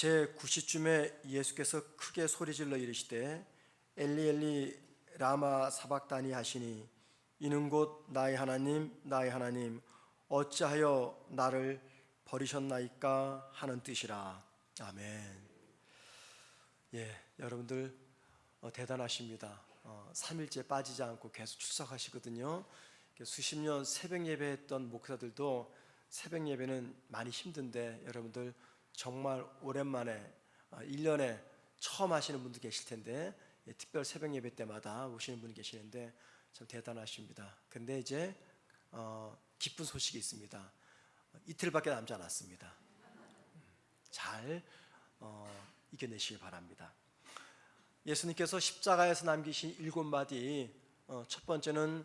제9시쯤에 예수께서 크게 소리질러 이르시되 엘리 엘리 라마 사박다니 하시니 이는 곧 나의 하나님 나의 하나님 어찌하여 나를 버리셨나이까 하는 뜻이라. 아멘. 여러분들 대단하십니다. 3일째 빠지지 않고 계속 출석하시거든요. 수십 년 새벽 예배했던 목사들도 새벽 예배는 많이 힘든데 여러분들 정말 오랜만에 1년에 처음 하시는 분도 계실 텐데 특별 새벽 예배 때마다 오시는 분이 계시는데 참 대단하십니다. 근데 이제 기쁜 소식이 있습니다. 이틀밖에 남지 않았습니다. 잘 이겨내시기 바랍니다. 예수님께서 십자가에서 남기신 7마디, 첫 번째는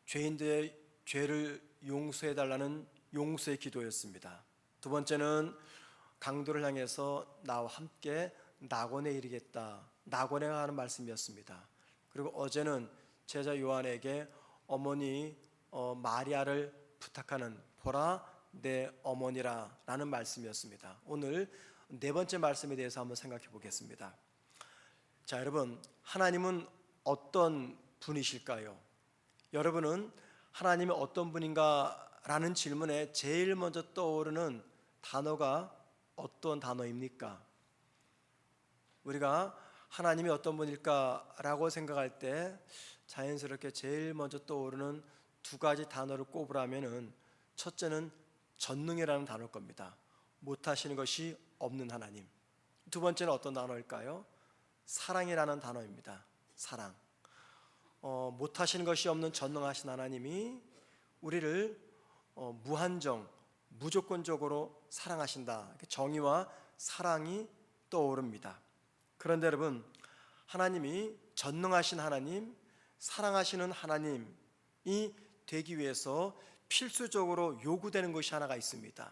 죄인들의 죄를 용서해달라는 용서의 기도였습니다. 두 번째는 강도를 향해서 나와 함께 낙원에 이르겠다, 낙원에 가는 말씀이었습니다. 그리고 어제는 제자 요한에게 어머니 마리아를 부탁하는 보라 내 어머니라 라는 말씀이었습니다. 오늘 네 번째 말씀에 대해서 한번 생각해 보겠습니다. 자, 여러분, 하나님은 어떤 분이실까요? 여러분은 하나님이 어떤 분인가 라는 질문에 제일 먼저 떠오르는 단어가 어떤 단어입니까? 우리가 하나님이 어떤 분일까 라고 생각할 때 자연스럽게 제일 먼저 떠오르는 두 가지 단어를 꼽으라면은 첫째는 전능이라는 단어일 겁니다. 못하시는 것이 없는 하나님. 두 번째는 어떤 단어일까요? 사랑이라는 단어입니다. 사랑. 못하시는 것이 없는 전능하신 하나님이 우리를 무한정, 무조건적으로 사랑하신다. 정의와 사랑이 떠오릅니다. 그런데 여러분, 하나님이 전능하신 하나님, 사랑하시는 하나님이 되기 위해서 필수적으로 요구되는 것이 하나가 있습니다.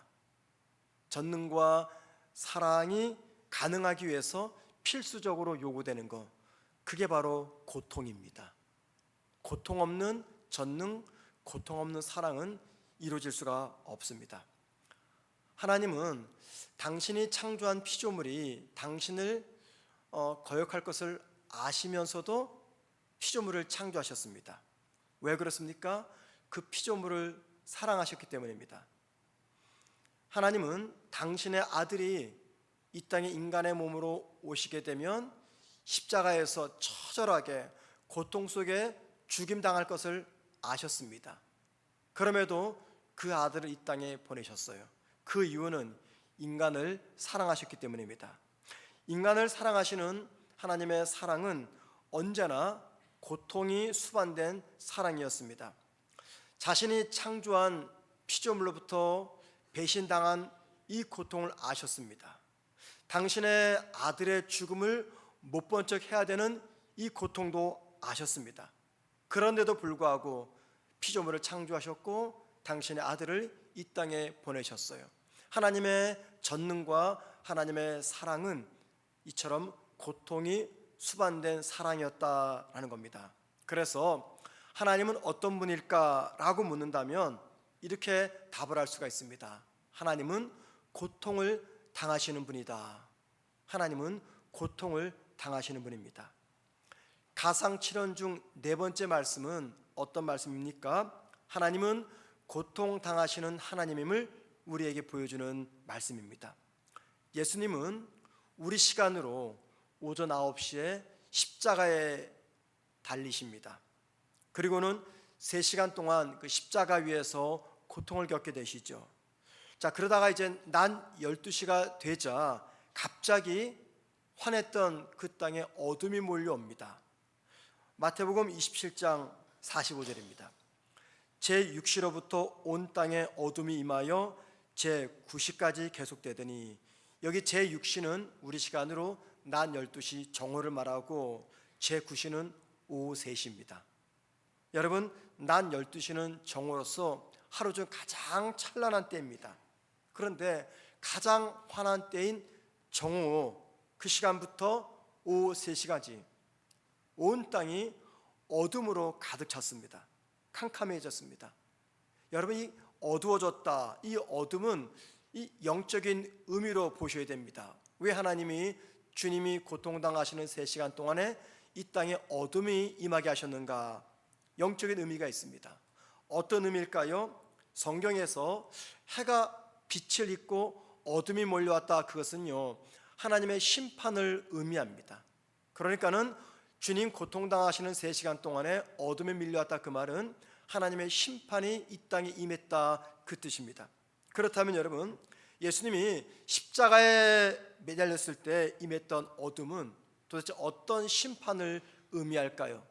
전능과 사랑이 가능하기 위해서 필수적으로 요구되는 것, 그게 바로 고통입니다. 고통 없는 전능, 고통 없는 사랑은 이루어질 수가 없습니다. 하나님은 당신이 창조한 피조물이 당신을 거역할 것을 아시면서도 피조물을 창조하셨습니다. 왜 그렇습니까? 그 피조물을 사랑하셨기 때문입니다. 하나님은 당신의 아들이 이 땅에 인간의 몸으로 오시게 되면 십자가에서 처절하게 고통 속에 죽임당할 것을 아셨습니다. 그럼에도 그 아들을 이 땅에 보내셨어요. 그 이유는 인간을 사랑하셨기 때문입니다. 인간을 사랑하시는 하나님의 사랑은 언제나 고통이 수반된 사랑이었습니다. 자신이 창조한 피조물로부터 배신당한 이 고통을 아셨습니다. 당신의 아들의 죽음을 못 본 척 해야 되는 이 고통도 아셨습니다. 그런데도 불구하고 피조물을 창조하셨고 당신의 아들을 이 땅에 보내셨어요. 하나님의 전능과 하나님의 사랑은 이처럼 고통이 수반된 사랑이었다라는 겁니다. 그래서 하나님은 어떤 분일까라고 묻는다면 이렇게 답을 할 수가 있습니다. 하나님은 고통을 당하시는 분이다. 하나님은 고통을 당하시는 분입니다. 가상 7원 중 네 번째 말씀은 어떤 말씀입니까? 하나님은 고통 당하시는 하나님임을 우리에게 보여주는 말씀입니다. 예수님은 우리 시간으로 오전 9시에 십자가에 달리십니다. 그리고는 3시간 동안 그 십자가 위에서 고통을 겪게 되시죠. 자, 그러다가 이제 낮 12시가 되자 갑자기 환했던 그 땅에 어둠이 몰려옵니다. 마태복음 27장 45절입니다. 제6시로부터 온 땅에 어둠이 임하여 제9시까지 계속되더니, 여기 제6시는 우리 시간으로 낮 12시 정오를 말하고 제9시는 오후 3시입니다. 여러분, 낮 12시는 정오로서 하루 중 가장 찬란한 때입니다. 그런데 가장 환한 때인 정오, 그 시간부터 오후 3시까지 온 땅이 어둠으로 가득 찼습니다. 캄캄해졌습니다. 여러분, 이 어두워졌다, 이 어둠은 이 영적인 의미로 보셔야 됩니다. 왜 하나님이 주님이 고통당하시는 3시간 동안에 이 땅에 어둠이 임하게 하셨는가? 영적인 의미가 있습니다. 어떤 의미일까요? 성경에서 해가 빛을 잇고 어둠이 몰려왔다, 그것은요 하나님의 심판을 의미합니다. 그러니까는 주님 고통당하시는 3시간 동안에 어둠에 밀려왔다, 그 말은 하나님의 심판이 이 땅에 임했다, 그 뜻입니다. 그렇다면 여러분, 예수님이 십자가에 매달렸을 때 임했던 어둠은 도대체 어떤 심판을 의미할까요?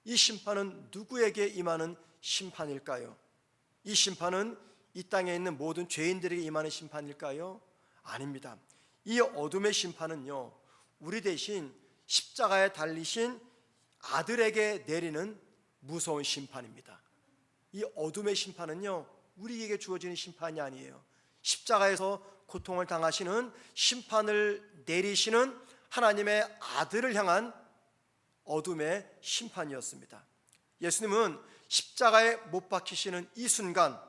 이 심판은 누구에게 임하는 심판일까요? 이 심판은 이 땅에 있는 모든 죄인들에게 임하는 심판일까요? 아닙니다. 이 어둠의 심판은요 우리 대신 십자가에 달리신 아들에게 내리는 무서운 심판입니다. 이 어둠의 심판은요 우리에게 주어지는 심판이 아니에요. 십자가에서 고통을 당하시는 심판을 내리시는 하나님의 아들을 향한 어둠의 심판이었습니다. 예수님은 십자가에 못 박히시는 이 순간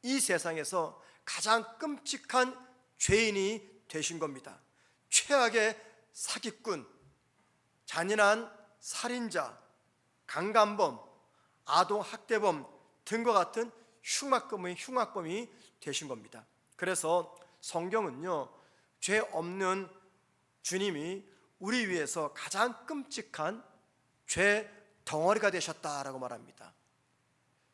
이 세상에서 가장 끔찍한 죄인이 되신 겁니다. 최악의 사기꾼, 잔인한 살인자, 강간범, 아동학대범 등과 같은 흉악범이 되신 겁니다. 그래서 성경은요 죄 없는 주님이 우리 위해서 가장 끔찍한 죄 덩어리가 되셨다라고 말합니다.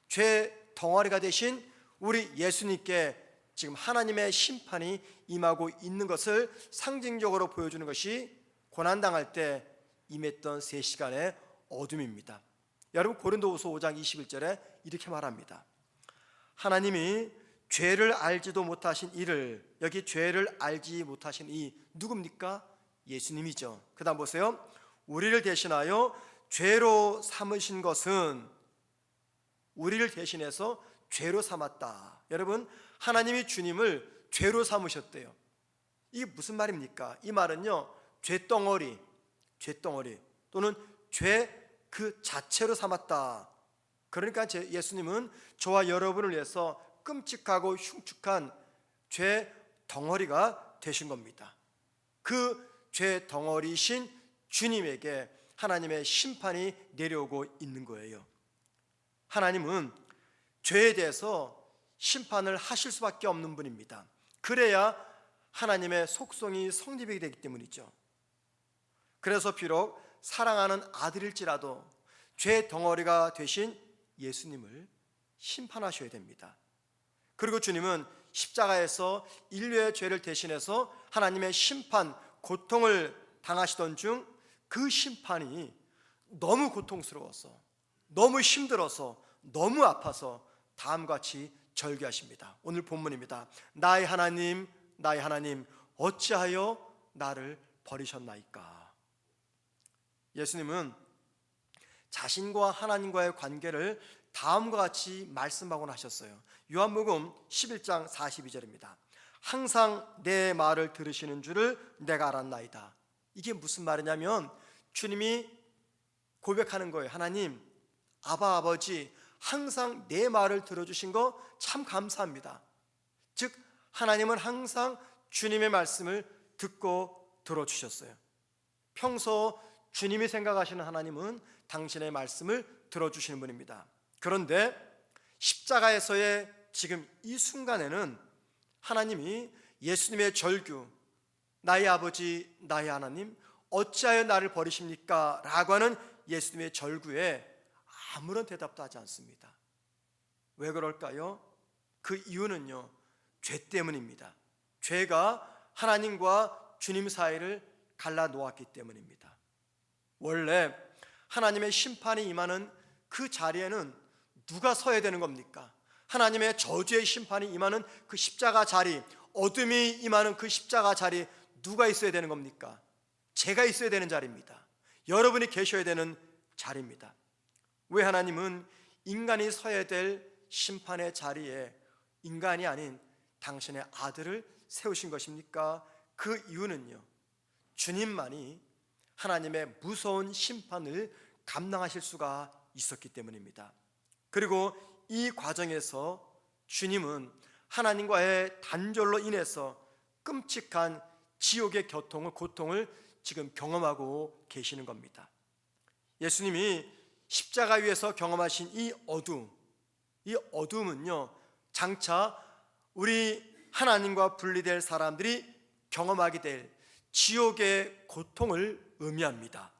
죄 덩어리가 되신 우리 예수님께 지금 하나님의 심판이 임하고 있는 것을 상징적으로 보여주는 것이 고난당할 때 임했던 3시간의 어둠입니다. 여러분, 고린도후서 5장 21절에 이렇게 말합니다. 하나님이 죄를 알지도 못하신 이를, 여기 죄를 알지 못하신 이 누굽니까? 예수님이죠. 그 다음 보세요. 우리를 대신하여 죄로 삼으신 것은, 우리를 대신해서 죄로 삼았다. 여러분, 하나님이 주님을 죄로 삼으셨대요. 이게 무슨 말입니까? 이 말은요 죄덩어리 또는 죄 그 자체로 삼았다. 그러니까 예수님은 저와 여러분을 위해서 끔찍하고 흉측한 죄 덩어리가 되신 겁니다. 그 죄 덩어리이신 주님에게 하나님의 심판이 내려오고 있는 거예요. 하나님은 죄에 대해서 심판을 하실 수밖에 없는 분입니다. 그래야 하나님의 속성이 성립이 되기 때문이죠. 그래서 비록 사랑하는 아들일지라도 죄 덩어리가 되신 예수님을 심판하셔야 됩니다. 그리고 주님은 십자가에서 인류의 죄를 대신해서 하나님의 심판, 고통을 당하시던 중 그 심판이 너무 고통스러워서, 너무 힘들어서, 너무 아파서 다음과 같이 절규하십니다. 오늘 본문입니다. 나의 하나님, 나의 하나님, 어찌하여 나를 버리셨나이까. 예수님은 자신과 하나님과의 관계를 다음과 같이 말씀하곤 하셨어요. 요한복음 11장 42절입니다. 항상 내 말을 들으시는 줄을 내가 알았나이다. 이게 무슨 말이냐면 주님이 고백하는 거예요. 하나님, 아바 아버지, 항상 내 말을 들어주신 거 참 감사합니다. 즉 하나님은 항상 주님의 말씀을 듣고 들어주셨어요. 평소 주님이 생각하시는 하나님은 당신의 말씀을 들어주시는 분입니다. 그런데 십자가에서의 지금 이 순간에는 하나님이 예수님의 절규, 나의 아버지, 나의 하나님, 어찌하여 나를 버리십니까? 라고 하는 예수님의 절규에 아무런 대답도 하지 않습니다. 왜 그럴까요? 그 이유는요 죄 때문입니다. 죄가 하나님과 주님 사이를 갈라 놓았기 때문입니다. 원래 하나님의 심판이 임하는 그 자리에는 누가 서야 되는 겁니까? 하나님의 저주의 심판이 임하는 그 십자가 자리, 어둠이 임하는 그 십자가 자리, 누가 있어야 되는 겁니까? 제가 있어야 되는 자리입니다. 여러분이 계셔야 되는 자리입니다. 왜 하나님은 인간이 서야 될 심판의 자리에 인간이 아닌 당신의 아들을 세우신 것입니까? 그 이유는요 주님만이 하나님의 무서운 심판을 감당하실 수가 있었기 때문입니다. 그리고 이 과정에서 주님은 하나님과의 단절로 인해서 끔찍한 지옥의 고통을 지금 경험하고 계시는 겁니다. 예수님이 십자가 위에서 경험하신 이 어둠은요, 장차 우리 하나님과 분리될 사람들이 경험하게 될 지옥의 고통을 의미합니다.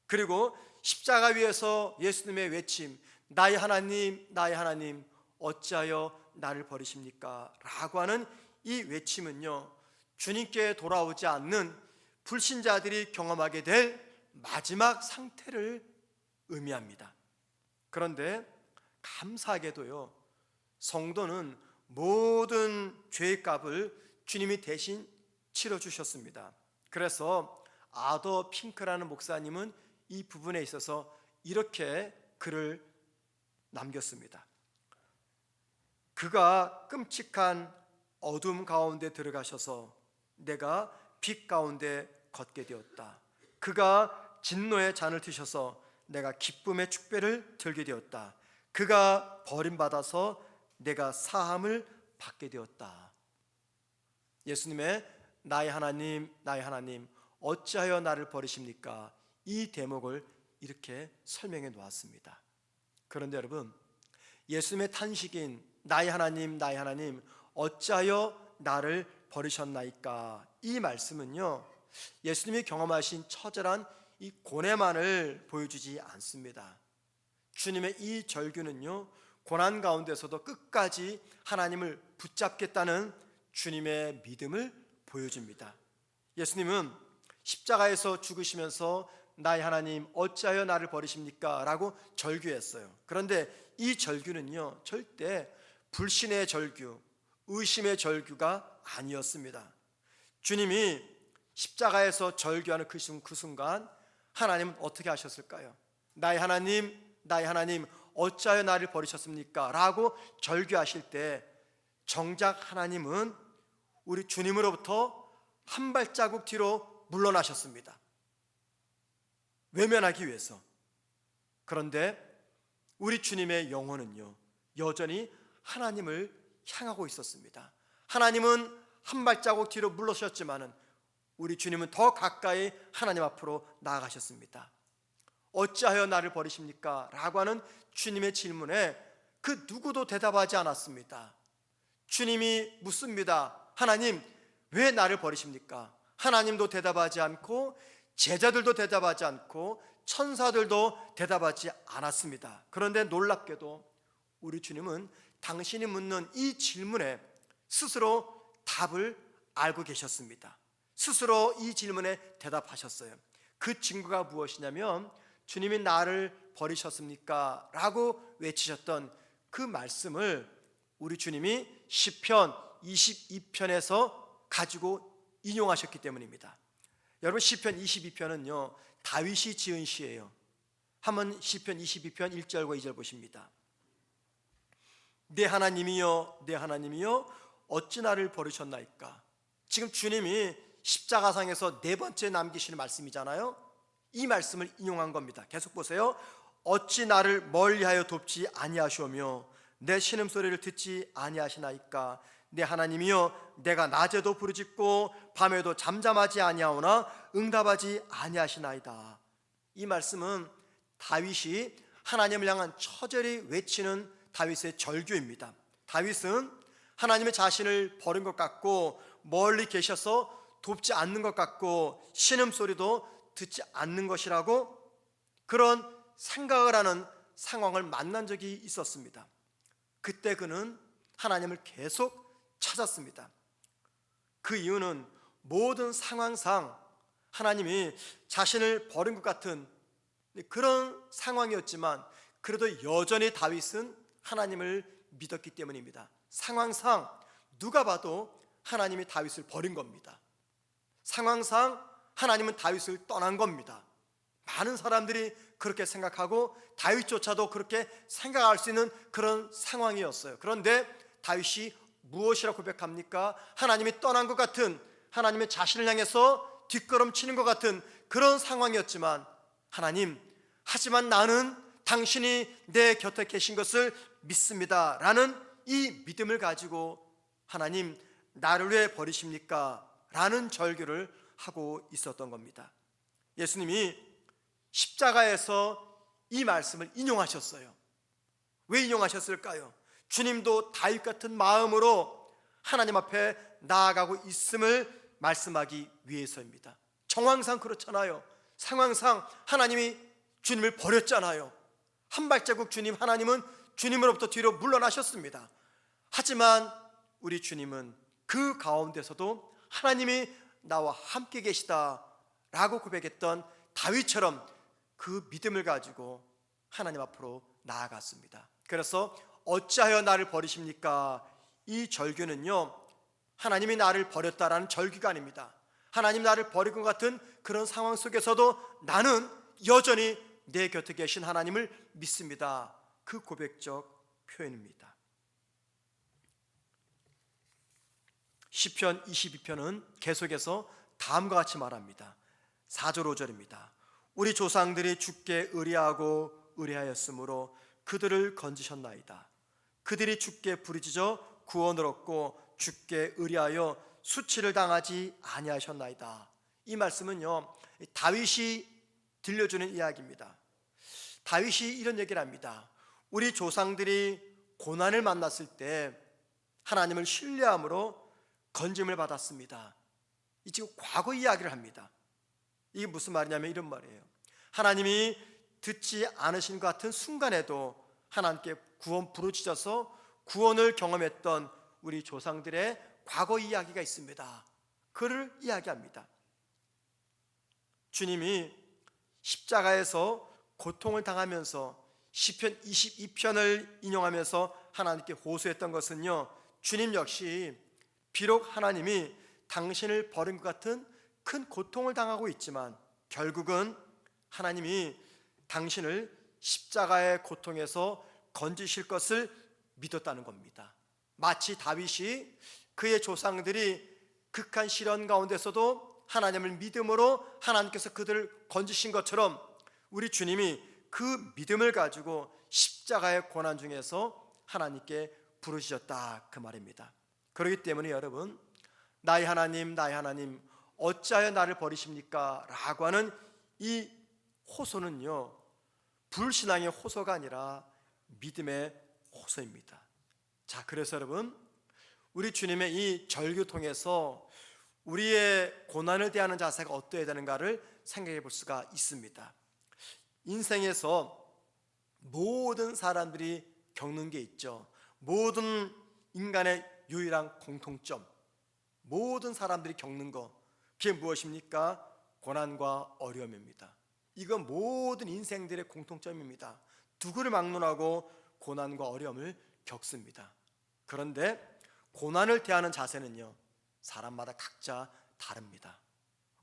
그리고 십자가 위에서 예수님의 외침, 나의 하나님, 나의 하나님, 어찌하여 나를 버리십니까? 라고 하는 이 외침은요, 주님께 돌아오지 않는 불신자들이 경험하게 될 마지막 상태를 의미합니다. 그런데 감사하게도요, 성도는 모든 죄의 값을 주님이 대신 치러주셨습니다. 그래서 아더 핑크라는 목사님은 이 부분에 있어서 이렇게 글을 남겼습니다. 그가 끔찍한 어둠 가운데 들어가셔서 내가 빛 가운데 걷게 되었다. 그가 진노의 잔을 드셔서 내가 기쁨의 축배를 들게 되었다. 그가 버림받아서 내가 사함을 받게 되었다. 예수님의 나의 하나님, 나의 하나님, 어찌하여 나를 버리십니까? 이 대목을 이렇게 설명해 놓았습니다. 그런데 여러분, 예수님의 탄식인 나의 하나님, 나의 하나님, 어찌하여 나를 버리셨나이까? 이 말씀은요, 예수님이 경험하신 처절한 이 고뇌만을 보여주지 않습니다. 주님의 이 절규는요, 고난 가운데서도 끝까지 하나님을 붙잡겠다는 주님의 믿음을 보여줍니다. 예수님은 십자가에서 죽으시면서 나의 하나님 어찌하여 나를 버리십니까? 라고 절규했어요. 그런데 이 절규는요, 절대 불신의 절규, 의심의 절규가 아니었습니다. 주님이 십자가에서 절규하는 그 순간 하나님은 어떻게 하셨을까요? 나의 하나님, 나의 하나님, 어찌하여 나를 버리셨습니까? 라고 절규하실 때 정작 하나님은 우리 주님으로부터 한 발자국 뒤로 물러나셨습니다. 외면하기 위해서. 그런데 우리 주님의 영혼은요, 여전히 하나님을 향하고 있었습니다. 하나님은 한 발자국 뒤로 물러서셨지만은 우리 주님은 더 가까이 하나님 앞으로 나아가셨습니다. 어찌하여 나를 버리십니까? 라고 하는 주님의 질문에 그 누구도 대답하지 않았습니다. 주님이 묻습니다. 하나님, 왜 나를 버리십니까? 하나님도 대답하지 않고 제자들도 대답하지 않고 천사들도 대답하지 않았습니다. 그런데 놀랍게도 우리 주님은 당신이 묻는 이 질문에 스스로 답을 알고 계셨습니다. 스스로 이 질문에 대답하셨어요. 그 증거가 무엇이냐면 주님이 나를 버리셨습니까? 라고 외치셨던 그 말씀을 우리 주님이 시편 22편에서 가지고 인용하셨기 때문입니다. 여러분, 시편 22편은요 다윗이 지은 시예요. 한번 시편 22편 1절과 2절 보십니다. 내 하나님이여, 내 하나님이여, 어찌 나를 버리셨나이까? 지금 주님이 십자가상에서 네 번째 남기시는 말씀이잖아요. 이 말씀을 인용한 겁니다. 계속 보세요. 어찌 나를 멀리하여 돕지 아니하시오며 내 신음소리를 듣지 아니하시나이까? 내 하나님이여, 내가 낮에도 부르짖고 밤에도 잠잠하지 아니하오나 응답하지 아니하시나이다. 이 말씀은 다윗이 하나님을 향한 처절히 외치는 다윗의 절규입니다. 다윗은 하나님의 자신을 버린 것 같고 멀리 계셔서 돕지 않는 것 같고 신음소리도 듣지 않는 것이라고 그런 생각을 하는 상황을 만난 적이 있었습니다. 그때 그는 하나님을 계속 찾았습니다. 그 이유는 모든 상황상 하나님이 자신을 버린 것 같은 그런 상황이었지만 그래도 여전히 다윗은 하나님을 믿었기 때문입니다. 상황상 누가 봐도 하나님이 다윗을 버린 겁니다. 상황상 하나님은 다윗을 떠난 겁니다. 많은 사람들이 그렇게 생각하고 다윗조차도 그렇게 생각할 수 있는 그런 상황이었어요. 그런데 다윗이 무엇이라고 고백합니까? 하나님이 떠난 것 같은, 하나님의 자신을 향해서 뒷걸음치는 것 같은 그런 상황이었지만 하나님, 하지만 나는 당신이 내 곁에 계신 것을 믿습니다 라는 이 믿음을 가지고 하나님 나를 왜 버리십니까? 라는 절규를 하고 있었던 겁니다. 예수님이 십자가에서 이 말씀을 인용하셨어요. 왜 인용하셨을까요? 주님도 다윗 같은 마음으로 하나님 앞에 나아가고 있음을 말씀하기 위해서입니다. 정황상 그렇잖아요. 상황상 하나님이 주님을 버렸잖아요. 한 발자국 하나님은 주님으로부터 뒤로 물러나셨습니다. 하지만 우리 주님은 그 가운데서도 하나님이 나와 함께 계시다라고 고백했던 다윗처럼 그 믿음을 가지고 하나님 앞으로 나아갔습니다. 그래서 어찌하여 나를 버리십니까? 이 절규는요, 하나님이 나를 버렸다라는 절규가 아닙니다. 하나님 나를 버릴 것 같은 그런 상황 속에서도 나는 여전히 내 곁에 계신 하나님을 믿습니다. 그 고백적 표현입니다. 시편 22편은 계속해서 다음과 같이 말합니다. 4절 5절입니다. 우리 조상들이 주께 의뢰하고 의뢰하였으므로 그들을 건지셨나이다. 그들이 주께 부르짖어 구원을 얻고 주께 의뢰하여 수치를 당하지 아니하셨나이다. 이 말씀은요, 다윗이 들려주는 이야기입니다. 다윗이 이런 얘기를 합니다. 우리 조상들이 고난을 만났을 때 하나님을 신뢰함으로 건짐을 받았습니다. 이 지금 과거 이야기를 합니다. 이게 무슨 말이냐면 이런 말이에요. 하나님이 듣지 않으신 것 같은 순간에도 하나님께 구원 부르짖어서 구원을 경험했던 우리 조상들의 과거 이야기가 있습니다. 그를 이야기합니다. 주님이 십자가에서 고통을 당하면서 시편 22편을 인용하면서 하나님께 호소했던 것은요, 주님 역시 비록 하나님이 당신을 버린 것 같은 큰 고통을 당하고 있지만 결국은 하나님이 당신을 십자가의 고통에서 건지실 것을 믿었다는 겁니다. 마치 다윗이 그의 조상들이 극한 시련 가운데서도 하나님을 믿음으로 하나님께서 그들을 건지신 것처럼 우리 주님이 그 믿음을 가지고 십자가의 고난 중에서 하나님께 부르짖었다, 그 말입니다. 그렇기 때문에 여러분, 나의 하나님 나의 하나님 어찌하여 나를 버리십니까? 라고 하는 이 호소는요, 불신앙의 호소가 아니라 믿음의 호소입니다. 자, 그래서 여러분, 우리 주님의 이 절규 통해서 우리의 고난을 대하는 자세가 어떠해야 되는가를 생각해 볼 수가 있습니다. 인생에서 모든 사람들이 겪는 게 있죠. 모든 인간의 유일한 공통점, 모든 사람들이 겪는 거, 그게 무엇입니까? 고난과 어려움입니다. 이건 모든 인생들의 공통점입니다. 누구를 막론하고 고난과 어려움을 겪습니다. 그런데 고난을 대하는 자세는요, 사람마다 각자 다릅니다.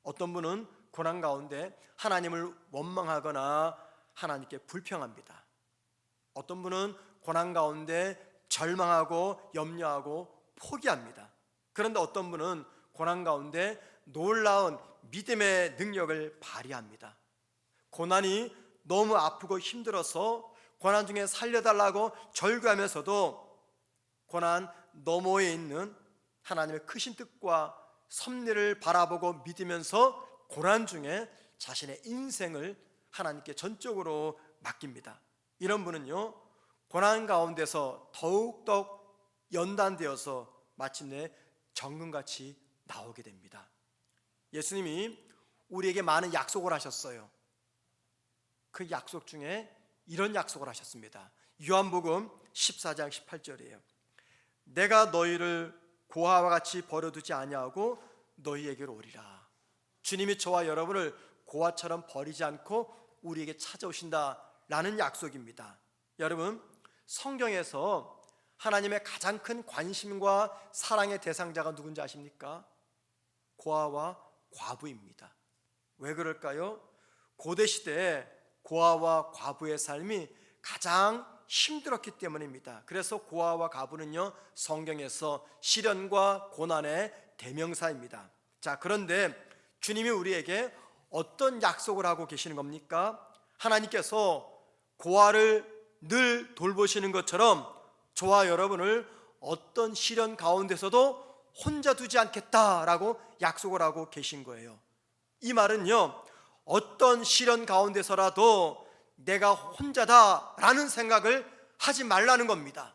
어떤 분은 고난 가운데 하나님을 원망하거나 하나님께 불평합니다. 어떤 분은 고난 가운데 절망하고 염려하고 포기합니다. 그런데 어떤 분은 고난 가운데 놀라운 믿음의 능력을 발휘합니다. 고난이 너무 아프고 힘들어서 고난 중에 살려달라고 절규하면서도 고난 너머에 있는 하나님의 크신 뜻과 섭리를 바라보고 믿으면서 고난 중에 자신의 인생을 하나님께 전적으로 맡깁니다. 이런 분은요, 고난 가운데서 더욱더 연단되어서 마침내 정금같이 나오게 됩니다. 예수님이 우리에게 많은 약속을 하셨어요. 그 약속 중에 이런 약속을 하셨습니다. 요한복음 14장 18절이에요. 내가 너희를 고아와 같이 버려두지 아니하고 너희에게로 오리라. 주님이 저와 여러분을 고아처럼 버리지 않고 우리에게 찾아오신다라는 약속입니다. 여러분, 성경에서 하나님의 가장 큰 관심과 사랑의 대상자가 누군지 아십니까? 고아와 과부입니다. 왜 그럴까요? 고대 시대에 고아와 과부의 삶이 가장 힘들었기 때문입니다. 그래서 고아와 과부는요, 성경에서 시련과 고난의 대명사입니다. 자, 그런데 주님이 우리에게 어떤 약속을 하고 계시는 겁니까? 하나님께서 고아를 늘 돌보시는 것처럼 저와 여러분을 어떤 시련 가운데서도 혼자 두지 않겠다라고 약속을 하고 계신 거예요. 이 말은요, 어떤 시련 가운데서라도 내가 혼자다라는 생각을 하지 말라는 겁니다.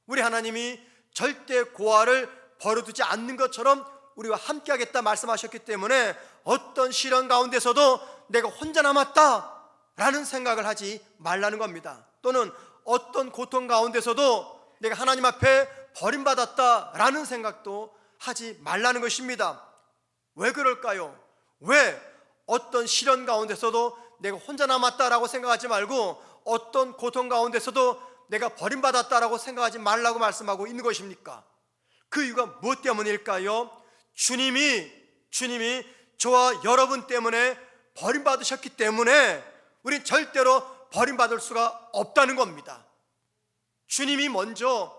우리 하나님이 절대 고아를 버려두지 않는 것처럼 우리와 함께하겠다 말씀하셨기 때문에 어떤 시련 가운데서도 내가 혼자 남았다라는 생각을 하지 말라는 겁니다. 또는 어떤 고통 가운데서도 내가 하나님 앞에 버림받았다라는 생각도 하지 말라는 것입니다. 왜 그럴까요? 왜 어떤 시련 가운데서도 내가 혼자 남았다라고 생각하지 말고 어떤 고통 가운데서도 내가 버림받았다라고 생각하지 말라고 말씀하고 있는 것입니까? 그 이유가 무엇 때문일까요? 주님이 저와 여러분 때문에 버림받으셨기 때문에 우린 절대로 버림받을 수가 없다는 겁니다. 주님이 먼저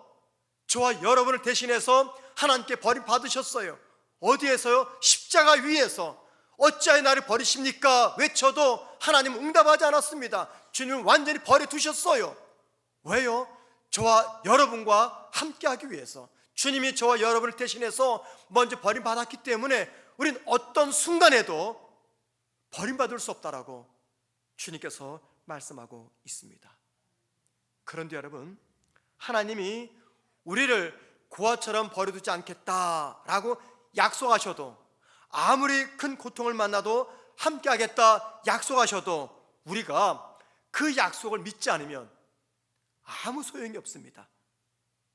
저와 여러분을 대신해서 하나님께 버림받으셨어요. 어디에서요? 십자가 위에서. 어찌하여 나를 버리십니까? 외쳐도 하나님은 응답하지 않았습니다. 주님은 완전히 버려두셨어요. 왜요? 저와 여러분과 함께하기 위해서. 주님이 저와 여러분을 대신해서 먼저 버림받았기 때문에 우린 어떤 순간에도 버림받을 수 없다라고 주님께서 말씀하고 있습니다. 그런데 여러분, 하나님이 우리를 고아처럼 버려두지 않겠다라고 약속하셔도, 아무리 큰 고통을 만나도 함께하겠다 약속하셔도 우리가 그 약속을 믿지 않으면 아무 소용이 없습니다.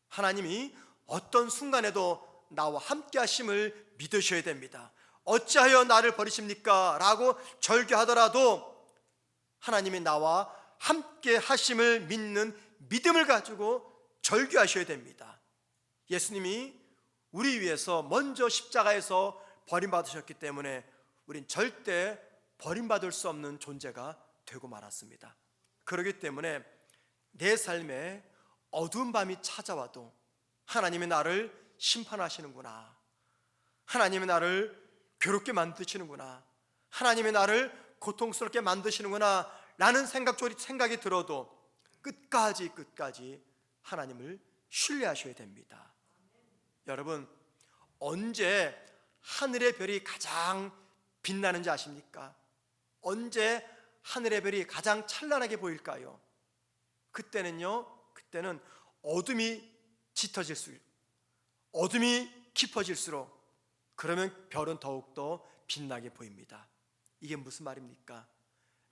하나님이 어떤 순간에도 나와 함께 하심을 믿으셔야 됩니다. 어찌하여 나를 버리십니까? 라고 절규하더라도 하나님이 나와 함께 하심을 믿는 믿음을 가지고 절규하셔야 됩니다. 예수님이 우리 위해서 먼저 십자가에서 버림받으셨기 때문에 우린 절대 버림받을 수 없는 존재가 되고 말았습니다. 그렇기 때문에 내 삶에 어두운 밤이 찾아와도 하나님이 나를 심판하시는구나, 하나님이 나를 괴롭게 만드시는구나, 하나님이 나를 고통스럽게 만드시는구나 라는 생각이 들어도 끝까지 하나님을 신뢰하셔야 됩니다. 여러분, 언제 하늘의 별이 가장 빛나는지 아십니까? 언제 하늘의 별이 가장 찬란하게 보일까요? 그때는 어둠이 짙어질수록, 어둠이 깊어질수록 그러면 별은 더욱더 빛나게 보입니다. 이게 무슨 말입니까?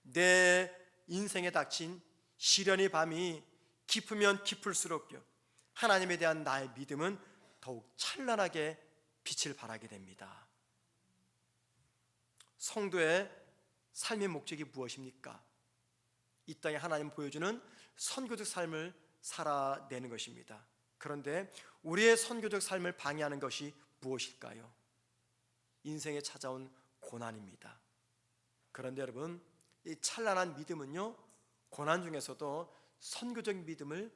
내 인생에 닥친 시련의 밤이 깊으면 깊을수록요, 하나님에 대한 나의 믿음은 더욱 찬란하게 빛을 발하게 됩니다. 성도의 삶의 목적이 무엇입니까? 이 땅에 하나님 보여주는 선교적 삶을 살아내는 것입니다. 그런데 우리의 선교적 삶을 방해하는 것이 무엇일까요? 인생에 찾아온 고난입니다. 그런데 여러분, 이 찬란한 믿음은요, 고난 중에서도 선교적 믿음을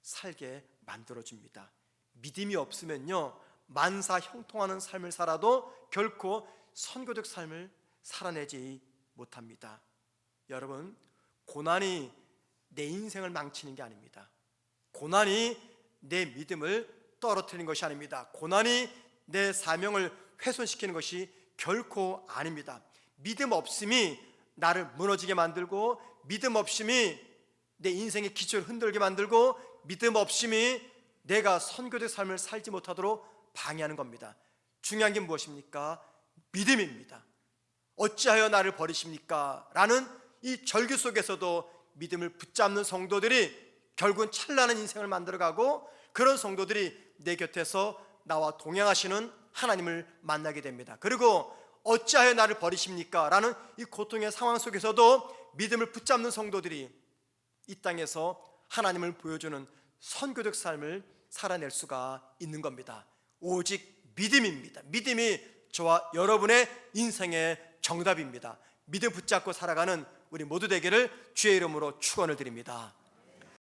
살게 만들어줍니다. 믿음이 없으면요, 만사 형통하는 삶을 살아도 결코 선교적 삶을 살아내지 못합니다. 여러분, 고난이 내 인생을 망치는 게 아닙니다. 고난이 내 믿음을 떨어뜨리는 것이 아닙니다. 고난이 내 사명을 훼손시키는 것이 결코 아닙니다. 믿음 없음이 나를 무너지게 만들고, 믿음 없음이 내 인생의 기초를 흔들게 만들고, 믿음 없음이 내가 선교적 삶을 살지 못하도록 방해하는 겁니다. 중요한 게 무엇입니까? 믿음입니다. 어찌하여 나를 버리십니까? 라는 이 절규 속에서도 믿음을 붙잡는 성도들이 결국은 찬란한 인생을 만들어가고, 그런 성도들이 내 곁에서 나와 동행하시는 하나님을 만나게 됩니다. 그리고 어찌하여 나를 버리십니까? 라는 이 고통의 상황 속에서도 믿음을 붙잡는 성도들이 이 땅에서 하나님을 보여주는 선교적 삶을 살아낼 수가 있는 겁니다. 오직 믿음입니다. 믿음이 저와 여러분의 인생의 정답입니다. 믿음 붙잡고 살아가는 우리 모두 되기를 주의 이름으로 축원을 드립니다.